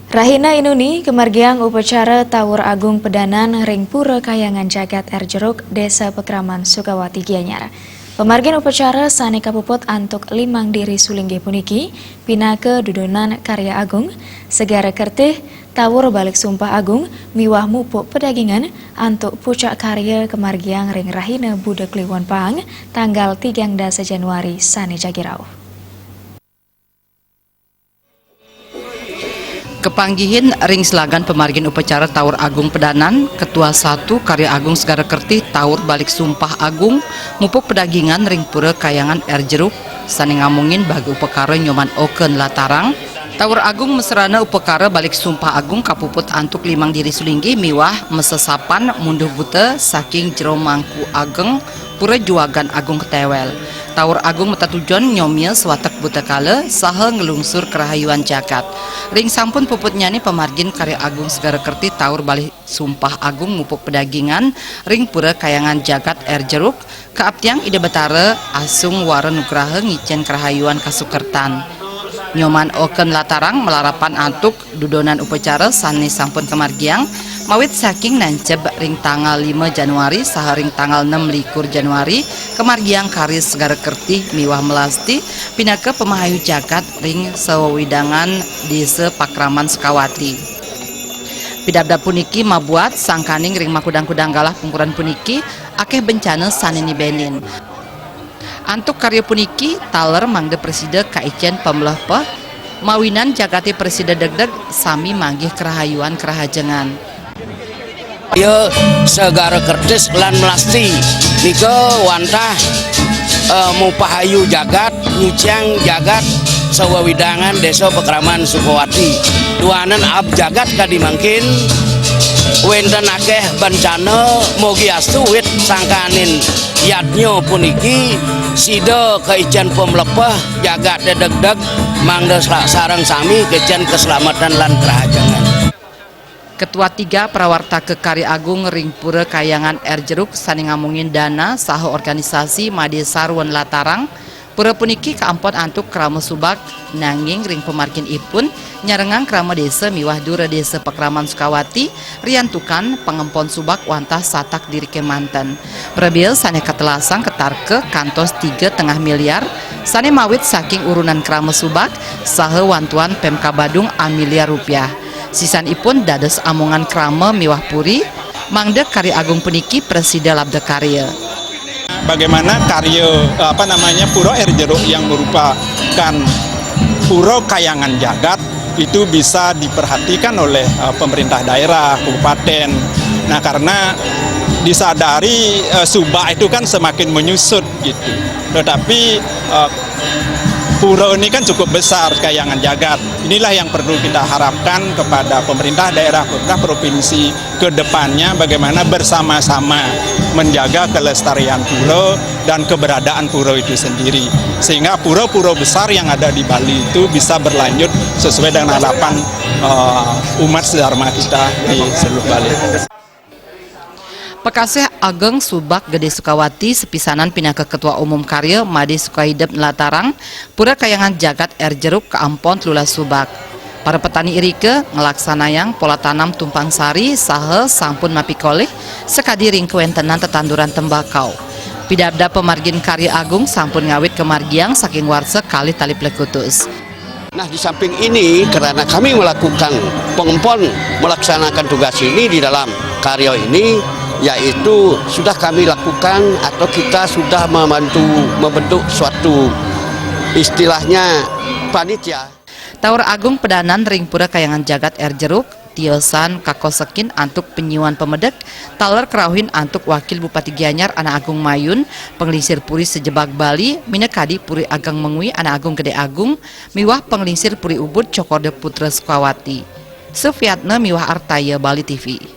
Rahina Inuni kemargiang upacara Tawur Agung Pedanan Ring Pura Kayangan Jagat Erjeruk Desa Pekraman Sukawati Gianyar. Pemargian upacara sane kapuput antuk limang diri sulingge puniki pinake dudonan karya agung segara kertih tawur balik sumpah agung miwah mupuk pedagingan antuk pucak karya kemargiang Ring Rahina Budek Kliwon Pang tanggal 13 Januari sane Jagirau. Kepanggihin ring selagan pemargin upacara Tawur Agung Pedanan, Ketua 1 Karya Agung Segara Kertih Tawur Balik Sumpah Agung, mupuk pedagingan ring pura kayangan Erjeruk, sani ngamungin bagi upakara nyoman oken latarang, Tawur Agung mesrana upakara balik sumpah agung kapuput antuk limang diri sulinggi miwah mesesapan munduh buta saking jero mangku ageng pura juagan agung ketewel. Tawur Agung metatujon nyomil sewatek buta kala saha ngelungsur kerahayuan jagat. Ring sampun puputnya nih pemargin Karya Agung Segara Kertih Tawur Balik Sumpah Agung mupuk pedagingan ring pura kayangan jagat Erjeruk keaptiang ide betara asung wara nugraha ngicen kerahayuan kasukertan. Nyoman oken latarang melarapan antuk dudonan upacara sani sampun kemargiang mawit saking nanceb ring tanggal 5 Januari saha ring tanggal 6 likur Januari kemargiang Karis Segara Kertih miwah melasti pinake pemahayu jagat ring sewidangan desa Pakraman Sukawati. Pidabda puniki mabuat sangkaning ring makudang-kudang galah pungkuran puniki akeh bencana sanini benin. Antuk karya puniki taler mangde preside kaicen pemlehpeh mawinan jagati preside degdeg sami manggih kerahayuan kerahajengan. Ieu Segara Kertis lan melasti nika wantah mupahayu jagat nyuciang jagat sawewidangan desa Pekraman Sukawati duanan ab jagat kadimangkin wenten akeh bencana mugi astu wit sangkanin yadnyo puniki sida kaican pemlepeh jagat dedeg-deg mangda sareng sami kecen keselamatan lan kerahajangan. Ketua 3 Prawarta ke Karya Agung ring pura kayangan Erjeruk sani ngamungin dana saha organisasi Made Sarwan Latarang pura puniki kaampon antuk krama subak nanging ring pemargin ipun nyarengang krama desa miwah dura desa Pekraman Sukawati riantukan pengempon subak wantah satak diri kemanten prebil sane katelasang ketarke kantos 3,5 miliar sane mawit saking urunan krama subak saha wantuan Pemka Badung miliar rupiah sisan ipun dados amungan krama miwah puri mangde Karya Agung puniki presida labda karya. Bagaimana karya Pura Erjeruk yang merupakan pura kayangan jagat itu bisa diperhatikan oleh pemerintah daerah, kabupaten. Nah, karena disadari subak itu kan semakin menyusut gitu. Tetapi pura ini kan cukup besar kayangan jagat. Inilah yang perlu kita harapkan kepada pemerintah daerah, pemerintah provinsi ke depannya bagaimana bersama-sama menjaga kelestarian pura dan keberadaan pura itu sendiri. Sehingga pura-pura besar yang ada di Bali itu bisa berlanjut sesuai dengan harapan umat sedharma kita di seluruh Bali. Pekasih Ageng Subak Gede Sukawati sepisanan pindah ke Ketua Umum Karya Made Sukahidep Latarang pura kayangan jagat Erjeruk keampon Lula Subak. Para petani irike ngelaksanayang pola tanam tumpang sari saha sampun mapikoleh sekadi ring kewentenan tetanduran tembakau. Pidabda pemargin Karya Agung sampun ngawit kemargiang saking warsa kali tali plekutus. Nah, di samping ini karena kami melakukan pengempon melaksanakan tugas ini di dalam karya ini yaitu sudah kami lakukan atau kita sudah membentuk suatu istilahnya panitia. Tawur Agung Pedanan ring pura kayangan jagat Erjeruk tiosan kakosekin antuk penyuan pemedek taler kerauhin antuk wakil Bupati Gianyar Anak Agung Mayun penglingsir puri sejebak Bali minekadi puri Agang Mengui Anak Agung Gede Agung miwah penglingsir puri Ubud Cokorde Putra Sukawati Sufiatna miwah Artaya Bali TV.